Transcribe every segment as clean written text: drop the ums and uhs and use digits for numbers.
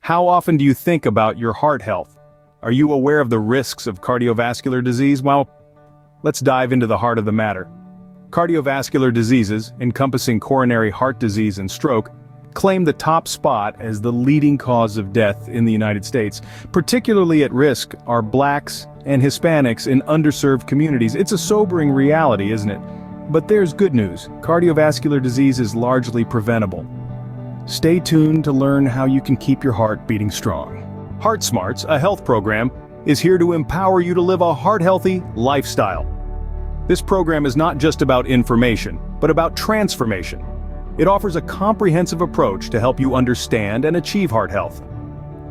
How often do you think about your heart health? Are you aware of the risks of cardiovascular disease? Well, let's dive into the heart of the matter. Cardiovascular diseases, encompassing coronary heart disease and stroke, claim the top spot as the leading cause of death in the United States. Particularly at risk are Blacks and Hispanics in underserved communities. It's a sobering reality, isn't it? But there's good news. Cardiovascular disease is largely preventable. Stay tuned to learn how you can keep your heart beating strong. Heart Smarts, a health program, is here to empower you to live a heart-healthy lifestyle. This program is not just about information, but about transformation. It offers a comprehensive approach to help you understand and achieve heart health.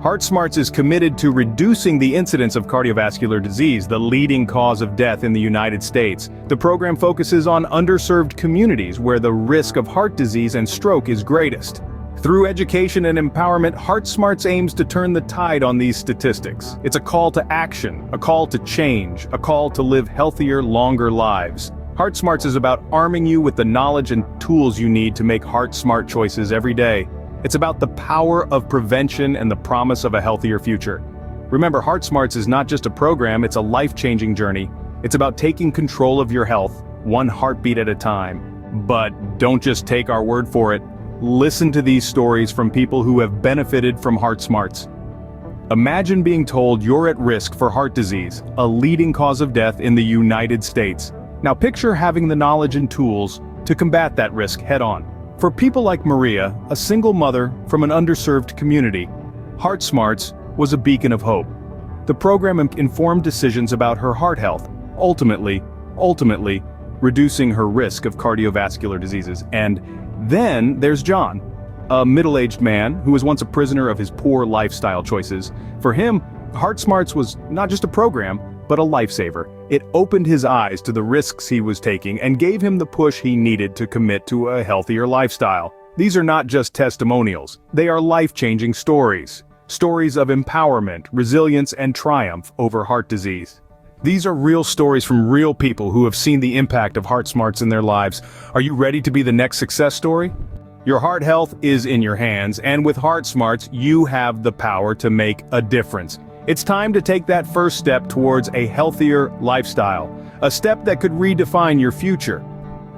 Heart Smarts is committed to reducing the incidence of cardiovascular disease, the leading cause of death in the United States. The program focuses on underserved communities where the risk of heart disease and stroke is greatest. Through education and empowerment, Heart Smarts aims to turn the tide on these statistics. It's a call to action, a call to change, a call to live healthier, longer lives. Heart Smarts is about arming you with the knowledge and tools you need to make heart-smart choices every day. It's about the power of prevention and the promise of a healthier future. Remember, Heart Smarts is not just a program, it's a life-changing journey. It's about taking control of your health, one heartbeat at a time. But don't just take our word for it. Listen to these stories from people who have benefited from Heart Smarts. Imagine being told you're at risk for heart disease, a leading cause of death in the United States. Now picture having the knowledge and tools to combat that risk head-on. For people like Maria, a single mother from an underserved community, Heart Smarts was a beacon of hope. The program informed decisions about her heart health, ultimately reducing her risk of cardiovascular diseases. And then there's John, a middle-aged man who was once a prisoner of his poor lifestyle choices. For him, Heart Smarts was not just a program, but a lifesaver. It opened his eyes to the risks he was taking and gave him the push he needed to commit to a healthier lifestyle. These are not just testimonials, they are life-changing stories. Stories of empowerment, resilience, and triumph over heart disease. These are real stories from real people who have seen the impact of Heart Smarts in their lives. Are you ready to be the next success story? Your heart health is in your hands, and with Heart Smarts, you have the power to make a difference. It's time to take that first step towards a healthier lifestyle, a step that could redefine your future.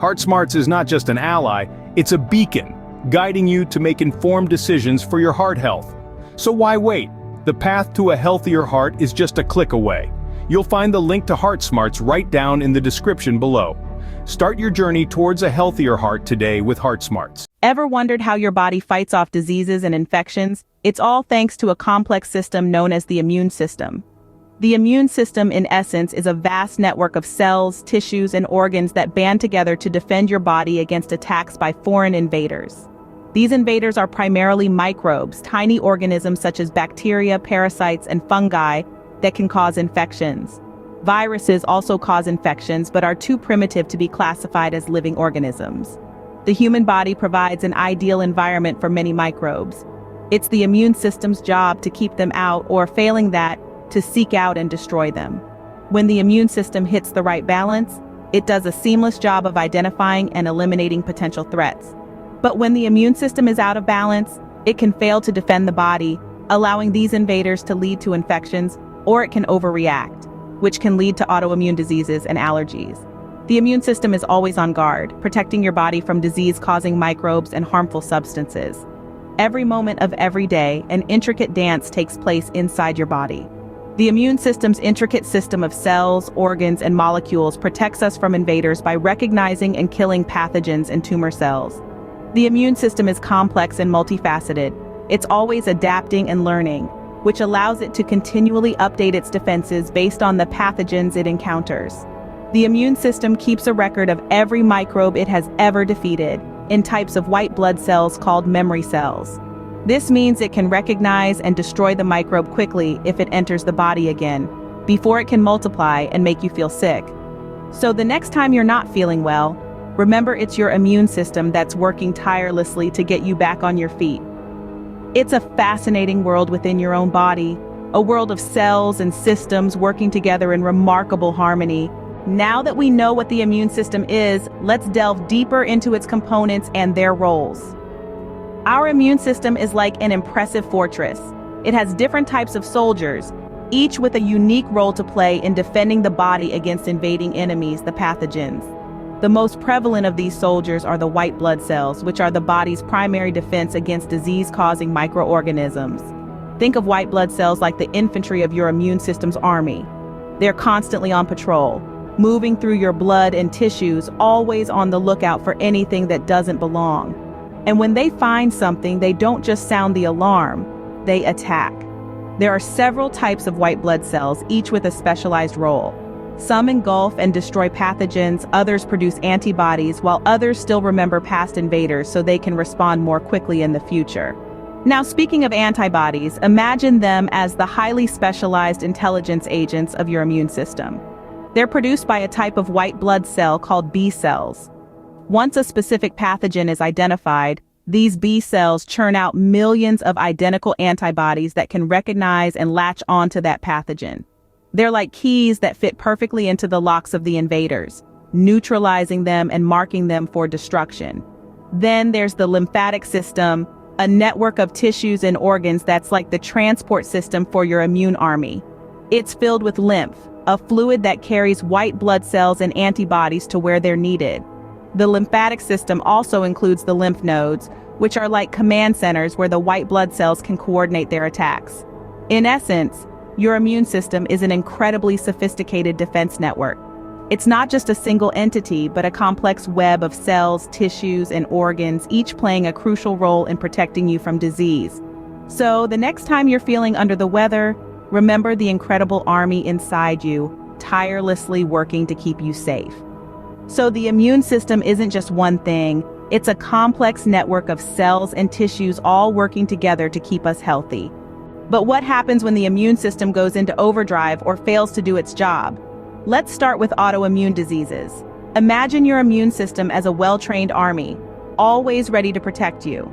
Heart Smarts is not just an ally, it's a beacon, guiding you to make informed decisions for your heart health. So why wait? The path to a healthier heart is just a click away. You'll find the link to Heart Smarts right down in the description below. Start your journey towards a healthier heart today with Heart Smarts. Ever wondered how your body fights off diseases and infections? It's all thanks to a complex system known as the immune system. The immune system, in essence, is a vast network of cells, tissues, and organs that band together to defend your body against attacks by foreign invaders. These invaders are primarily microbes, tiny organisms such as bacteria, parasites, and fungi that can cause infections. Viruses also cause infections but are too primitive to be classified as living organisms. The human body provides an ideal environment for many microbes. It's the immune system's job to keep them out, or failing that, to seek out and destroy them. When the immune system hits the right balance, it does a seamless job of identifying and eliminating potential threats. But when the immune system is out of balance, it can fail to defend the body, allowing these invaders to lead to infections, or it can overreact, which can lead to autoimmune diseases and allergies. The immune system is always on guard, protecting your body from disease-causing microbes and harmful substances. Every moment of every day, an intricate dance takes place inside your body. The immune system's intricate system of cells, organs, and molecules protects us from invaders by recognizing and killing pathogens and tumor cells. The immune system is complex and multifaceted. It's always adapting and learning, which allows it to continually update its defenses based on the pathogens it encounters. The immune system keeps a record of every microbe it has ever defeated, in types of white blood cells called memory cells. This means it can recognize and destroy the microbe quickly if it enters the body again, before it can multiply and make you feel sick. So the next time you're not feeling well, remember it's your immune system that's working tirelessly to get you back on your feet. It's a fascinating world within your own body, a world of cells and systems working together in remarkable harmony. Now that we know what the immune system is, let's delve deeper into its components and their roles. Our immune system is like an impressive fortress. It has different types of soldiers, each with a unique role to play in defending the body against invading enemies, the pathogens. The most prevalent of these soldiers are the white blood cells, which are the body's primary defense against disease-causing microorganisms. Think of white blood cells like the infantry of your immune system's army. They're constantly on patrol, moving through your blood and tissues, always on the lookout for anything that doesn't belong. And when they find something, they don't just sound the alarm, they attack. There are several types of white blood cells, each with a specialized role. Some engulf and destroy pathogens, others produce antibodies, while others still remember past invaders so they can respond more quickly in the future. Now, speaking of antibodies, imagine them as the highly specialized intelligence agents of your immune system. They're produced by a type of white blood cell called B cells. Once a specific pathogen is identified, these B cells churn out millions of identical antibodies that can recognize and latch onto that pathogen. They're like keys that fit perfectly into the locks of the invaders, neutralizing them and marking them for destruction. Then there's the lymphatic system, a network of tissues and organs that's like the transport system for your immune army. It's filled with lymph, a fluid that carries white blood cells and antibodies to where they're needed. The lymphatic system also includes the lymph nodes, which are like command centers where the white blood cells can coordinate their attacks. In essence, your immune system is an incredibly sophisticated defense network. It's not just a single entity, but a complex web of cells, tissues, and organs, each playing a crucial role in protecting you from disease. So, the next time you're feeling under the weather, remember the incredible army inside you, tirelessly working to keep you safe. So, the immune system isn't just one thing, it's a complex network of cells and tissues all working together to keep us healthy. But what happens when the immune system goes into overdrive or fails to do its job? Let's start with autoimmune diseases. Imagine your immune system as a well-trained army, always ready to protect you.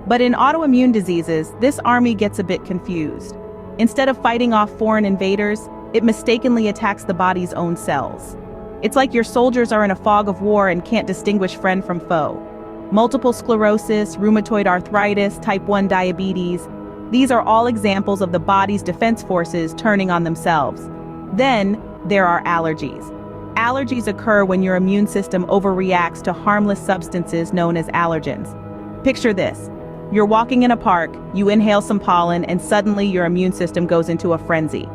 But in autoimmune diseases, this army gets a bit confused. Instead of fighting off foreign invaders, it mistakenly attacks the body's own cells. It's like your soldiers are in a fog of war and can't distinguish friend from foe. Multiple sclerosis, rheumatoid arthritis, type 1 diabetes, these are all examples of the body's defense forces turning on themselves. Then, there are allergies. Allergies occur when your immune system overreacts to harmless substances known as allergens. Picture this. You're walking in a park, you inhale some pollen, and suddenly your immune system goes into a frenzy.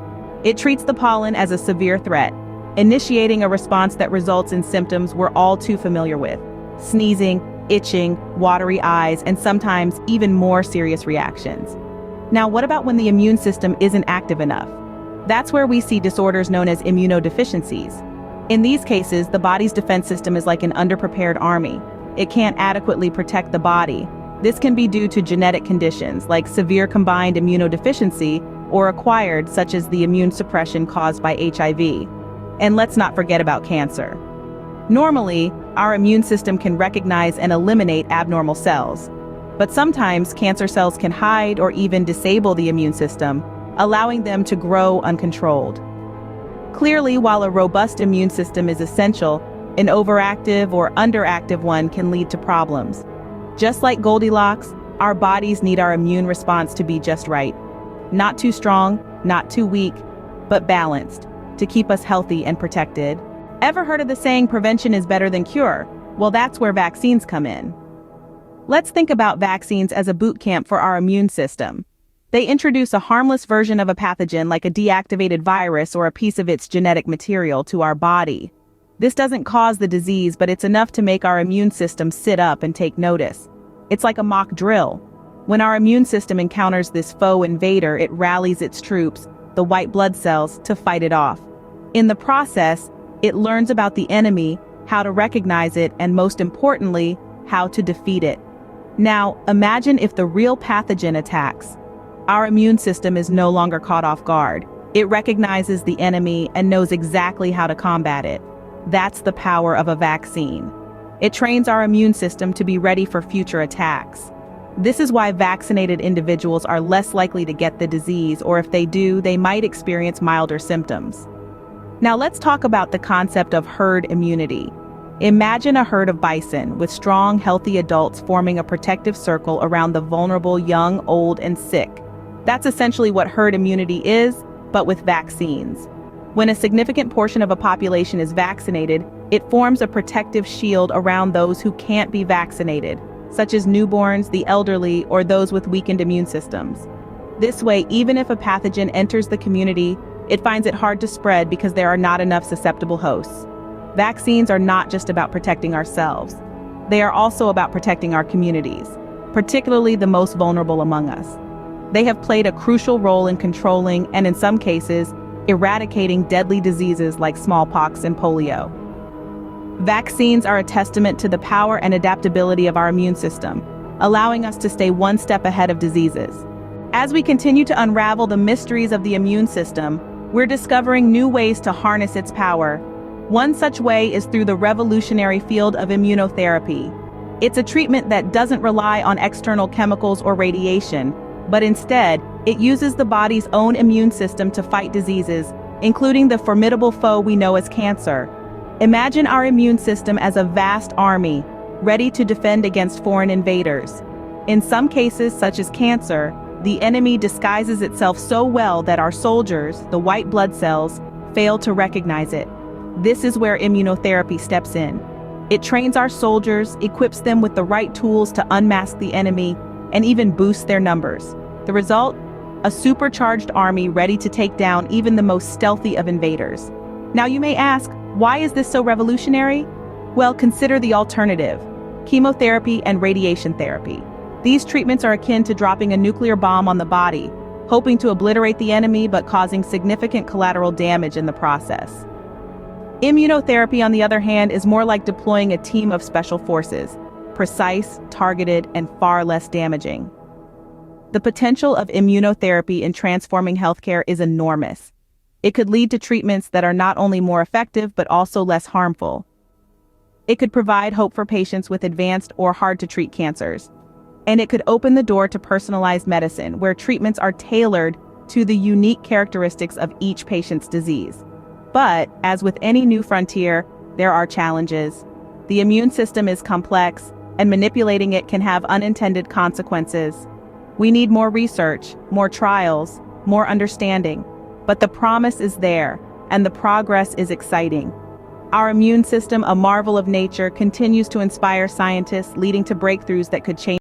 It treats the pollen as a severe threat, initiating a response that results in symptoms we're all too familiar with: sneezing, itching, watery eyes, and sometimes even more serious reactions. Now, what about when the immune system isn't active enough? That's where we see disorders known as immunodeficiencies. In these cases, the body's defense system is like an underprepared army. It can't adequately protect the body. This can be due to genetic conditions like severe combined immunodeficiency or acquired, such as the immune suppression caused by HIV. And let's not forget about cancer. Normally, our immune system can recognize and eliminate abnormal cells. But sometimes cancer cells can hide or even disable the immune system, allowing them to grow uncontrolled. Clearly, while a robust immune system is essential, an overactive or underactive one can lead to problems. Just like Goldilocks, our bodies need our immune response to be just right. Not too strong, not too weak, but balanced, to keep us healthy and protected. Ever heard of the saying, prevention is better than cure? Well, that's where vaccines come in. Let's think about vaccines as a boot camp for our immune system. They introduce a harmless version of a pathogen like a deactivated virus or a piece of its genetic material to our body. This doesn't cause the disease, but it's enough to make our immune system sit up and take notice. It's like a mock drill. When our immune system encounters this foe invader, it rallies its troops, the white blood cells, to fight it off. In the process, it learns about the enemy, how to recognize it, and most importantly, how to defeat it. Now, imagine if the real pathogen attacks. Our immune system is no longer caught off guard. It recognizes the enemy and knows exactly how to combat it. That's the power of a vaccine. It trains our immune system to be ready for future attacks. This is why vaccinated individuals are less likely to get the disease, or if they do, they might experience milder symptoms. Now let's talk about the concept of herd immunity. Imagine a herd of bison with strong, healthy adults forming a protective circle around the vulnerable young, old, and sick. That's essentially what herd immunity is, but with vaccines. When a significant portion of a population is vaccinated, it forms a protective shield around those who can't be vaccinated, such as newborns, the elderly, or those with weakened immune systems. This way, even if a pathogen enters the community, it finds it hard to spread because there are not enough susceptible hosts. Vaccines are not just about protecting ourselves. They are also about protecting our communities, particularly the most vulnerable among us. They have played a crucial role in controlling, and in some cases, eradicating deadly diseases like smallpox and polio. Vaccines are a testament to the power and adaptability of our immune system, allowing us to stay one step ahead of diseases. As we continue to unravel the mysteries of the immune system, we're discovering new ways to harness its power. One such way is through the revolutionary field of immunotherapy. It's a treatment that doesn't rely on external chemicals or radiation, but instead, it uses the body's own immune system to fight diseases, including the formidable foe we know as cancer. Imagine our immune system as a vast army, ready to defend against foreign invaders. In some cases, such as cancer, the enemy disguises itself so well that our soldiers, the white blood cells, fail to recognize it. This is where immunotherapy steps in. It trains our soldiers, equips them with the right tools to unmask the enemy, and even boosts their numbers. The result? A supercharged army ready to take down even the most stealthy of invaders. Now you may ask, why is this so revolutionary? Well, consider the alternative: chemotherapy and radiation therapy. These treatments are akin to dropping a nuclear bomb on the body, hoping to obliterate the enemy but causing significant collateral damage in the process. Immunotherapy, on the other hand, is more like deploying a team of special forces, precise, targeted, and far less damaging. The potential of immunotherapy in transforming healthcare is enormous. It could lead to treatments that are not only more effective but also less harmful. It could provide hope for patients with advanced or hard-to-treat cancers. And it could open the door to personalized medicine, where treatments are tailored to the unique characteristics of each patient's disease. But, as with any new frontier, there are challenges. The immune system is complex, and manipulating it can have unintended consequences. We need more research, more trials, more understanding. But the promise is there, and the progress is exciting. Our immune system, a marvel of nature, continues to inspire scientists, leading to breakthroughs that could change